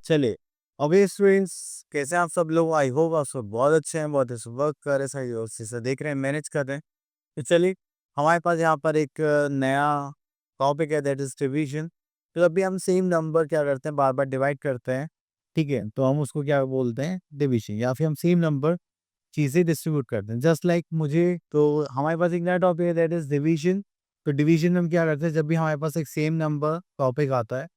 चलिए, अभी स्टूडेंट्स कैसे हैं आप सब लोग? आई होप आप सब बहुत अच्छे हैं, बहुत अच्छे वर्क कर रहे हैं, सही और से देख रहे हैं, मैनेज कर रहे हैं। तो चलिए, हमारे पास यहाँ पर एक नया टॉपिक है, दैट इज़ डिवीज़न। तो अभी हम सेम नंबर क्या करते हैं, बार-बार डिवाइड करते हैं, ठीक है? तो हम उसको क्या बोलते हैं, डिवीज़न, या फिर हम सेम नंबर चीज़ें डिस्ट्रीब्यूट करते हैं। जस्ट लाइक मुझे तो हमारे पास एक नया टॉपिक है, दैट इज़ डिवीज़न। तो डिवीज़न में हम क्या करते हैं, जब भी हमारे पास एक सेम नंबर टॉपिक आता है,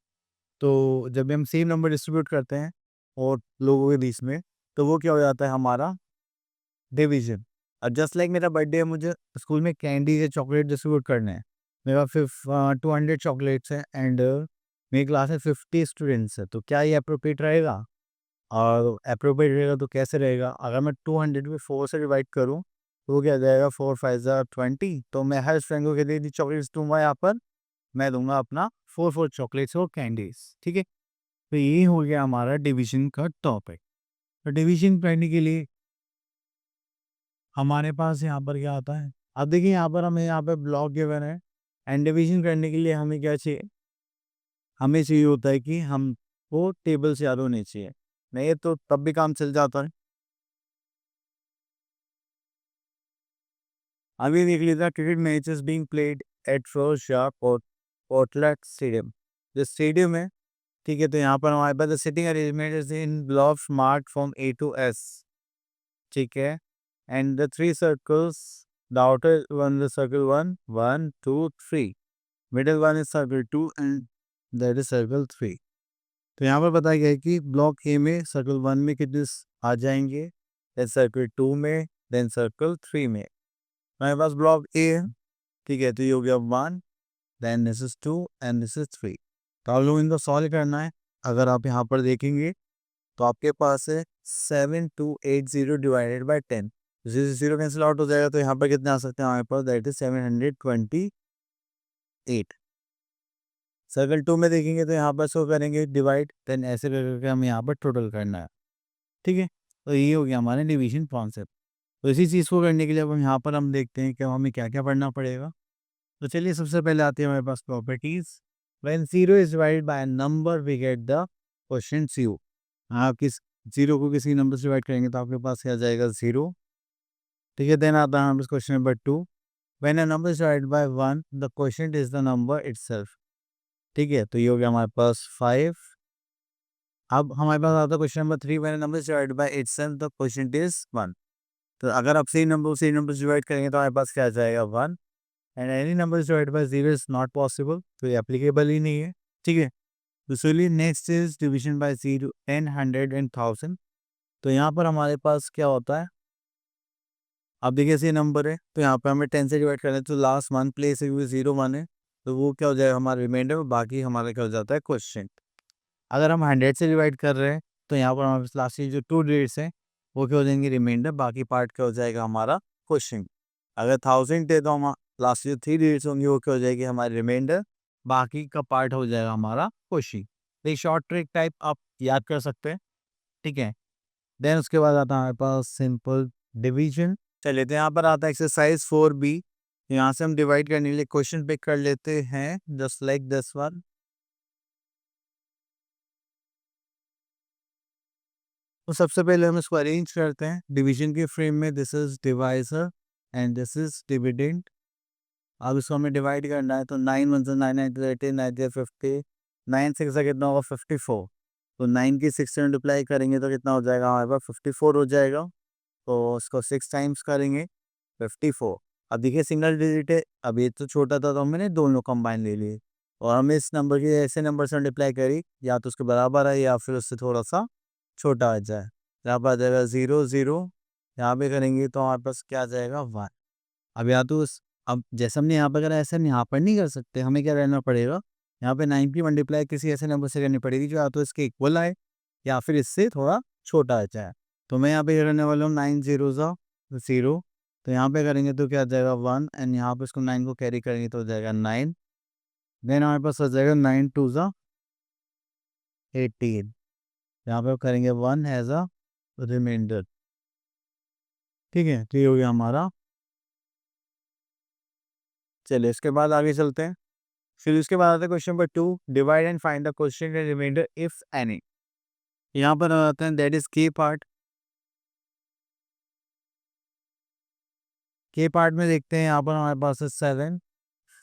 तो जब भी हम सेम नंबर डिस्ट्रीब्यूट करते हैं और लोगों के बीच में, तो वो क्या हो जाता है हमारा डिवीज़न। अब जस्ट लाइक मेरा बर्थडे है, मुझे स्कूल में कैंडीज़ या चॉकलेट डिस्ट्रीब्यूट करने हैं। मेरे पास 200 चॉकलेट्स हैं एंड मेरी क्लास में 50 स्टूडेंट्स हैं, तो क्या ये एप्रोप्रिएट रहेगा? और एप्रोप्रिएट रहेगा तो कैसे रहेगा? अगर मैं 200 में 4 से डिवाइड करूँ, तो वो क्या हो जाएगा, 4 5 ज़ा 20, तो मैं हर स्टूडेंट को कितनी चॉकलेट्स दूँगा यहाँ पर? मैं दूँगा अपना 4 चॉकलेट्स और कैंडीज़, ठीक है? तो ये हो गया हमारा डिवीज़न का टॉपिक। तो डिवीज़न करने के लिए हमारे पास यहाँ पर क्या आता है? अब देखिए यहाँ पर हमें यहाँ पे ब्लॉक गिवन है एंड डिवीज़न करने के लिए हमें क्या चाहिए? हमें चाहिए होता है कि हमको टेबल से याद होने चाहिए। नहीं तो तब भी काम चल जाता है। अभी देख लीजिए, cricket match is being played at Firozshah Portland stadium. जो स्टेडियम है, ठीक है? तो यहाँ पर हमारे पास the seating arrangement is in blocks marked from A to S, ठीक है? And the three circles, the outer one is circle 1, 1, 2, 3. Middle one is circle 2 and that is circle 3. तो यहाँ पर बताया गया है कि ब्लॉक ए में सर्कल 1 में कितने आ जाएंगे, देन सर्कल 2 में, देन सर्कल 3 में। हमारे पास ब्लॉक ए है, ठीक है? तो ये हो गया 1, then this is 2 and this is 3। तो आप लोग इनको सॉल्व करना है। अगर आप यहाँ पर देखेंगे तो आपके पास है 7280 divided by 10। Zero zero cancel out हो जाएगा, तो यहाँ पर कितने आ सकते हैं हमारे पास, दैट इज 728। सर्कल 2 में देखेंगे तो यहाँ पर शो करेंगे डिवाइड, देन ऐसे करके हमें यहाँ पर टोटल करना है, ठीक है? तो ये हो गया हमारे डिवीजन कॉन्सेप्ट। तो इसी चीज़ को करने के लिए अब हम यहाँ पर हम देखते हैं कि हमें क्या क्या पढ़ना पड़ेगा। तो चलिए, सबसे पहले आती है हमारे पास properties. When zero is divided by number we get the question zero. आप किस जीरो को किसी नंबर से डिवाइड करेंगे तो आपके पास क्या जाएगा, जीरो, ठीक है? देन आता है हमारे पास question number 2। When a number is divided by 1 the quotient is the number itself, ठीक है? तो ये हो गया हमारे पास 5। अब हमारे पास आता है question number 3। When a number is divided by itself the quotient is 1। तो अगर आप सेम नंबर से डिवाइड करेंगे तो हमारे पास क्या आ जाएगा, 1। And any number is divided bye 0 is not possible, तो ये एप्लीकेबल ही नहीं है, ठीक है? तो चलिए, next is division bye 0, 10, 100 and 1000। तो यहाँ पर हमारे पास क्या होता है, अब देखिए ऐसे नंबर है, तो यहाँ पे हमें 10 से डिवाइड करना है, तो लास्ट वन प्लेस है, 0 1 है, तो वो क्या हो जाएगा हमारा रिमाइंडर, बाकी हमारा क्या हो जाता है, क्वेश्चन। अगर हम 100 से डिवाइड कर रहे हैं तो यहाँ पर हमारे पास लास्ट की जो 2 डिजिट्स हैं वो क्या हो जाएंगे, रिमाइंडर, बाकी पार्ट क्या हो जाएगा हमारा क्वेश्चन। अगर 1000 है तो हम लास्ट की जो 3 डिजिट्स होंगी वो क्या हो जाएगी, हमारी रिमाइंडर, बाकी का पार्ट हो जाएगा हमारा क्वेश्चन। तो ये शॉर्ट ट्रिक टाइप आप याद कर सकते हैं, ठीक है? देन उसके बाद आता है हमारे पास सिंपल डिवीजन। चलिए, तो यहाँ पर आता है एक्सरसाइज 4B। यहाँ से हम डिवाइड करने के लिए क्वेश्चन पिक कर लेते हैं, जस्ट लाइक दिस वन। तो सबसे पहले हम इसको अरेंज करते हैं डिवीजन के फ्रेम में। This is divisor and this is dividend. अब इसको हमें डिवाइड करना है, तो 9 1 9 9 18 9 50, 9 6 से कितना होगा, 54। तो 9 की 6 से मल्टीप्लाई करेंगे तो कितना हो जाएगा हमारे पास, 54 हो जाएगा। तो इसको 6 टाइम्स करेंगे, 54। अब देखिए सिंगल डिजिट है, अब ये तो छोटा था तो हमने दोनों कंबाइन ले लिए और हमें इस नंबर के ऐसे नंबर से मल्टीप्लाई करी, या तो उसके बराबर है या फिर उससे थोड़ा सा छोटा आ जाए। यहाँ पर आ जाएगा 0 0, यहाँ पे करेंगे तो हमारे पास क्या आ जाएगा, 1। अब या तो अब जैसे हमने यहाँ पर करा ऐसा हम यहाँ पर नहीं कर सकते, हमें क्या करना पड़ेगा, यहाँ पे 9 की मल्टीप्लाई किसी ऐसे नंबर से करनी पड़ेगी जो या तो इसके इक्वल आए या फिर इससे थोड़ा छोटा आ जाए। तो मैं यहाँ पे करने वाला हूँ 9 0 0। तो यहाँ पे करेंगे तो क्या आ जाएगा, 1, एंड यहाँ पे इसको 9 को कैरी करेंगे तो हो जाएगा 9। देन हमारे पास आ जाएगा 9 2 18। यहाँ पे करेंगे 1 एज अ रिमाइंडर, ठीक है? तो ये हो गया हमारा चलिए इसके बाद आगे चलते हैं। फिर उसके बाद आता है question number 2, divide and find the quotient and remainder if any. यहाँ पर आता है that is K part. K part में देखते हैं, यहाँ पर हमारे पास है 7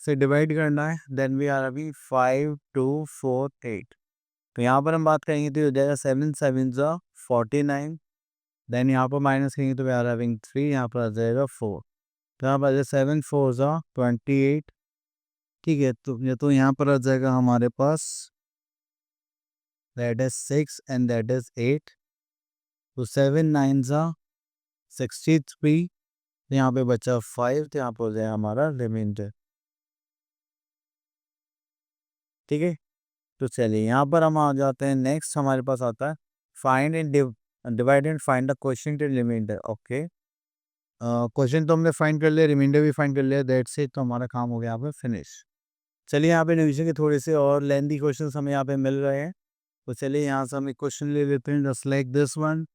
से डिवाइड करना है, देन वी आर अभी 5 2 4 8। तो यहाँ पर हम बात करेंगे तो हो जाएगा 7 7 ज़ा 49। देन यहाँ पर माइनस करेंगे तो वी आर हैविंग 3, यहाँ पर आ जाएगा 4। तो यहाँ पर आ जाएगा 7 4 ज़ा 28। ठीक है, तो ये तो यहाँ पर आ जाएगा हमारे पास that is 6 and that is 8। तो 7 9 ज़ा 63। तो यहाँ पे बचा 5, तो यहाँ पर हो जाएगा हमारा रिमाइंडर। ठीक है, तो चलिए यहाँ पर हम आ जाते हैं। नेक्स्ट हमारे पास आता है find and divide and find the quotient and remainder. Okay, quotient तो हमने फाइंड कर लिया, रिमाइंडर भी फाइंड कर लिया, दैट्स इट। तो हमारा काम हो गया यहाँ पे फिनिश। चलिए यहाँ पे डिवीजन के थोड़े से और लेंथी क्वेश्चंस हमें यहाँ पे मिल रहे हैं। तो चलिए यहाँ से हम एक क्वेश्चन ले लेते हैं just like this one,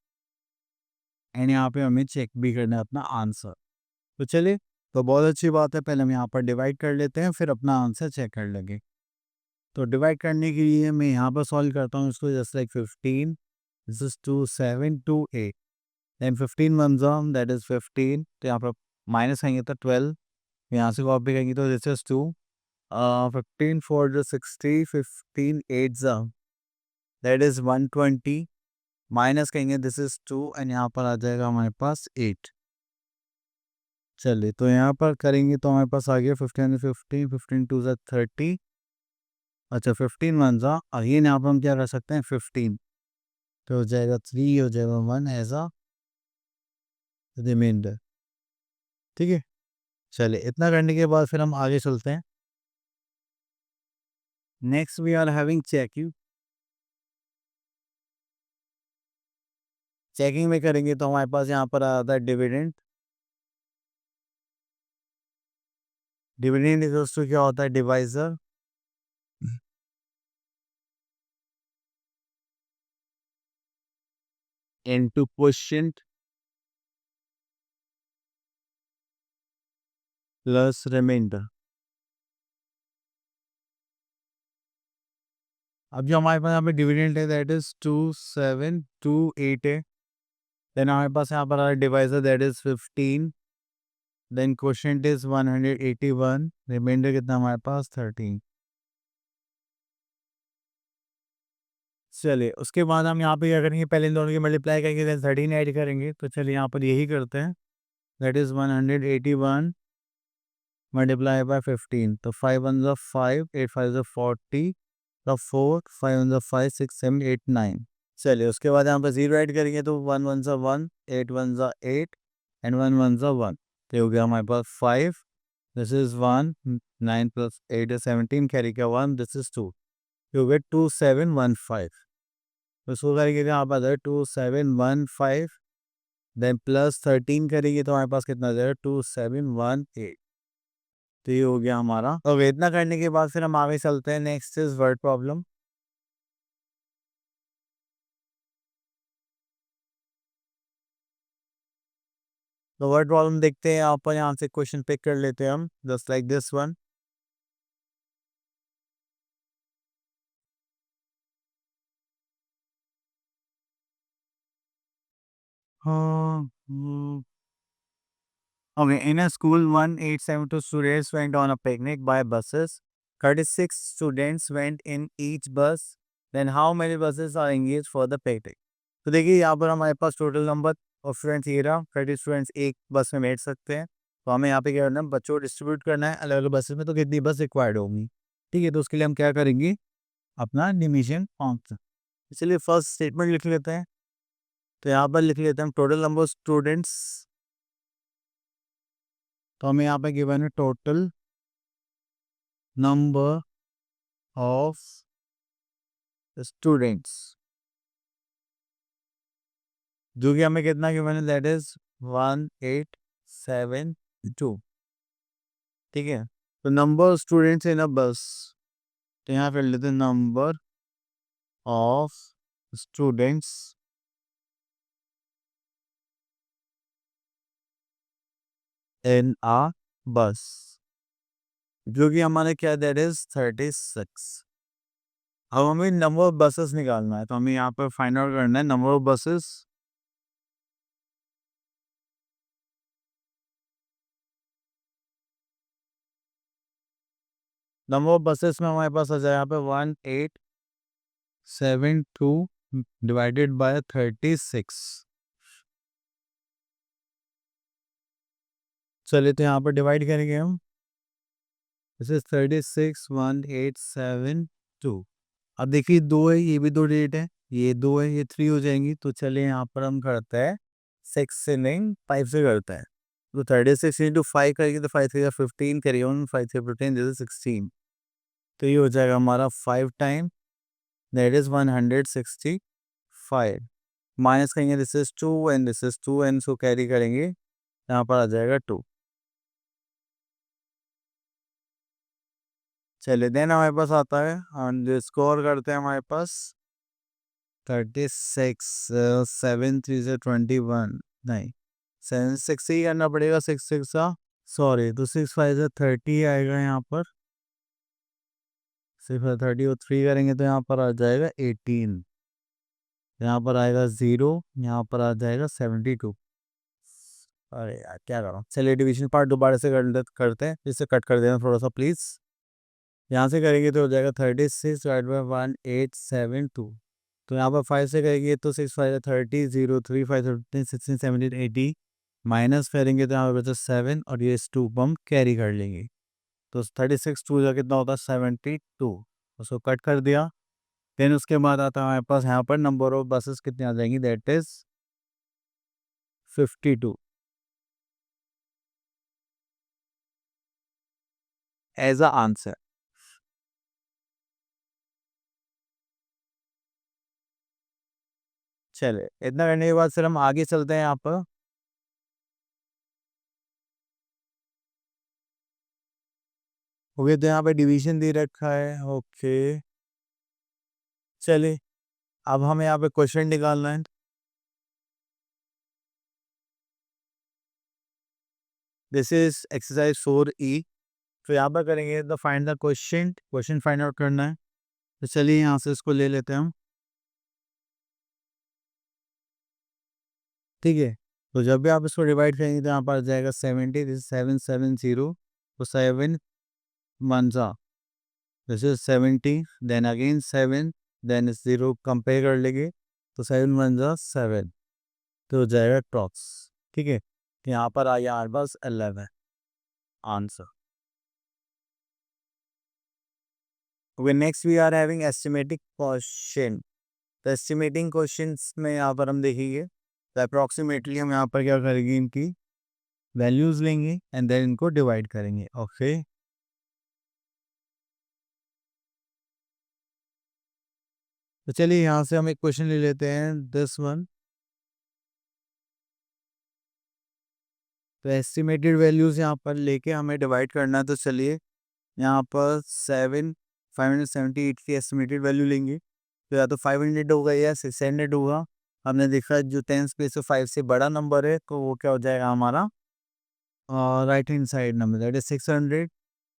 and यहाँ पे हमें चेक भी करना है अपना आंसर। तो चलिए, तो बहुत अच्छी बात है, पहले हम यहाँ पर डिवाइड कर लेते हैं, फिर अपना आंसर चेक कर लेंगे। तो डिवाइड करने के लिए मैं यहाँ पर सॉल्व करता हूँ इसको just like 15, this is 2 7 2 8। Then 15 one that is 15। तो यहाँ पर माइनस करेंगे तो 12, यहाँ से कॉपी करेंगे तो दिस इज 2। 15 4 जो 60, 15 8 दैट इज 120। माइनस करेंगे दिस इज 2, एंड यहाँ पर आ जाएगा हमारे पास 8। चलिए, तो यहाँ पर करेंगे तो हमारे पास आ गया 15 15 15 2 30। अच्छा, 15 वन अगेन यहाँ पर हम क्या कर सकते हैं 15, तो हो जाएगा 3, हो जाएगा 1 एज अ रिमाइंडर। ठीक है, चलिए इतना करने के बाद फिर हम आगे चलते हैं। Next we are having checking. Checking में करेंगे तो हमारे पास यहाँ पर आता है डिविडेंड। डिविडेंड इक्वल्स टू क्या होता है divisor into quotient plus remainder. अब जो हमारे पास यहाँ पे डिविडेंड है दैट इज 2728 है। देन हमारे पास यहाँ पर आ divisor that is 15। Then quotient is 181। Remainder कितना हमारे पास 13। चलिए उसके बाद हम यहाँ पे क्या करेंगे, पहले इन दोनों की मल्टीप्लाई करेंगे, देन 13 ऐड करेंगे। तो चलिए यहाँ पर यही करते हैं, दैट इज 181 मल्टीप्लाई बाय 15। तो 5 1 ज़ा 5, 8 5 ज़ा 40, तो 4 5 1 ज़ा 5 6 7 8 9। चलिए उसके बाद यहाँ पर जीरो ऐड करेंगे तो 1 1 ज़ा 1, 8 1 ज़ा 8, एंड 1 1 ज़ा 1। तो हो गया हमारे पास 5, this is 1, 9 plus 8 is 17, carry का 1, दिस इज 2। You get 2715। तो इसको करेंगे तो यहाँ पर 2715, देन प्लस 13 करेंगे तो हमारे पास कितना जाएगा 2718। तो ये हो गया हमारा। ओके, इतना करने के बाद फिर हम आगे चलते हैं। Next is word problem. तो वर्ड प्रॉब्लम देखते हैं, आप यहाँ से क्वेश्चन पिक कर लेते हैं हम just like this one. Okay, in a school, 1872 students went on a picnic by buses. 36 students went in each bus. Then how many buses are engaged for the picnic? तो देखिए यहाँ पर हमारे पास total number of students ये रहा। 30 students एक बस में बैठ सकते हैं। तो हमें यहाँ पे क्या करना है, बच्चों को डिस्ट्रीब्यूट करना है अलग अलग बसेस में, तो कितनी बस रिक्वायर्ड होगी। ठीक है, तो उसके लिए हम क्या करेंगे, अपना डिवीजन फंक्शन। इसलिए फर्स्ट स्टेटमेंट लिख लेते हैं। तो यहाँ पर लिख लेते हैं टोटल नंबर ऑफ स्टूडेंट्स। तो हमें यहाँ पे गिवन है टोटल नंबर ऑफ स्टूडेंट्स, जो कि हमें कितना गिवन है दैट इज 1872। ठीक है, तो नंबर ऑफ स्टूडेंट्स इन अ बस, तो यहाँ पे लेते हैं नंबर ऑफ स्टूडेंट्स इन अ बस। जो कि हमारे क्या दैट इज 36। अब हमें नंबर ऑफ बसेस निकालना है, तो हमें यहाँ पर फाइंड आउट करना है number of buses. Number of buses में हमारे पास आ जाए यहाँ पे 1872 डिवाइडेड बाय 36। चलिए तो यहाँ पर डिवाइड करेंगे हम। This is 36 1872। अब देखिए दो है, ये भी दो डिजिट है, ये दो है, ये 3 हो जाएंगी। तो चलिए यहाँ पर हम करते हैं 6 से नहीं 5 से करते हैं। तो 36 इंटू 5 करेंगे तो 5 3 15 करिए 5 से 15 दिस इज 16। तो ये हो जाएगा हमारा 5 टाइम दैट इज 165। माइनस करेंगे this is 2 and this is 2 and so carry करेंगे, यहाँ पर आ जाएगा 2। चलिए देन हमारे पास आता है और स्कोर करते हैं हमारे पास 36 7 3 से 21 नहीं 7 6 ही करना पड़ेगा 6 6 का सॉरी तो 6 5 से 30 आएगा यहाँ पर। 6 30 और 3 करेंगे तो यहाँ पर आ जाएगा 18। यहाँ पर आएगा 0, यहाँ पर आ जाएगा 72। अरे यार क्या करूँ, चलिए डिवीजन पार्ट दोबारा से करते हैं, इसे कट कर देना थोड़ा सा प्लीज़। यहाँ से करेंगे तो हो जाएगा 36 डिवाइड बाई 1872। तो यहाँ पर 5 से करेंगे तो 6 5 30 0 3 5 15 16 17 80 माइनस करेंगे तो यहाँ पर बचा 7 और ये 2 को हम कैरी कर लेंगे। तो 36 2 का कितना होता है 72, उसको कट कर दिया। देन उसके बाद आता है हमारे पास यहाँ पर नंबर ऑफ बसेस कितनी आ जाएंगी that is 52 as a answer. चले इतना करने के बाद फिर हम आगे चलते हैं यहाँ पर। ओके तो यहाँ पे डिवीजन दे रखा है। ओके चलिए अब हमें यहाँ पे क्वेश्चन निकालना है। This is exercise 4E। तो यहाँ पर करेंगे the find the question, question find out करना है। तो चलिए यहाँ से इसको ले लेते हैं हम। ठीक है, तो जब भी आप इसको डिवाइड करेंगे तो यहाँ पर आ जाएगा 70, दिस 770। तो 7 वन सा this is 70, then again 7, then 0 compare कर लेंगे तो 7 वन सा 7, तो हो जाएगा टॉक्स। ठीक है, तो यहाँ पर आ गया हमारे पास 11 answer. Okay next we are having estimating question. तो एस्टिमेटिंग क्वेश्चंस में यहाँ पर हम देखेंगे तो अप्रॉक्सीमेटली हम यहाँ पर क्या करेंगे, इनकी वैल्यूज लेंगे एंड देन इनको डिवाइड करेंगे। ओके तो चलिए यहाँ से हम एक क्वेश्चन ले लेते हैं दिस वन। तो एस्टिमेटेड वैल्यूज यहाँ पर लेके हमें डिवाइड करना है। तो चलिए यहाँ पर 578 की एस्टिमेटेड वैल्यू लेंगे। तो या तो 500 होगा या 600 होगा। हमने देखा जो 10 प्लेस से 5 से बड़ा नंबर है तो वो क्या हो जाएगा हमारा right hand side number that is 600।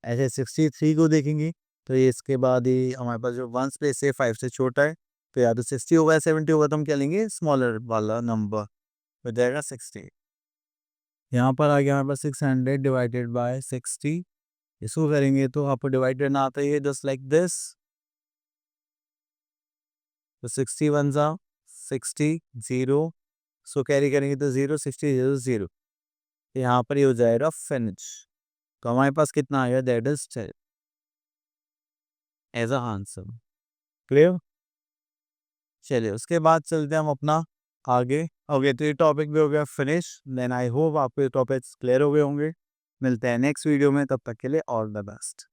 ऐसे 63 को देखेंगे तो ये इसके बाद ही हमारे पास जो वन प्लेस से 5 से छोटा है तो या तो 60 होगा या 70 होगा, तो हम क्या लेंगे स्मॉलर वाला नंबर, हो जाएगा 60। यहाँ पर आ गया हमारे पास 600 डिवाइडेड बाय 60। इसको करेंगे तो आपको डिवाइड करना आता है जस्ट लाइक दिस। तो 60 वन ज़ा 60 0, सो कैरी करेंगे तो 0 60 0 0, यहाँ पर ही हो जाएगा फिनिश। तो हमारे पास कितना आ गया that is 10 as a answer. Clear. चलिए उसके बाद चलते हैं हम अपना आगे। ओके तो ये टॉपिक भी हो गया फिनिश। देन आई होप आपको ये टॉपिक्स क्लियर हो गए होंगे। मिलते हैं नेक्स्ट वीडियो में, तब तक के लिए ऑल द बेस्ट।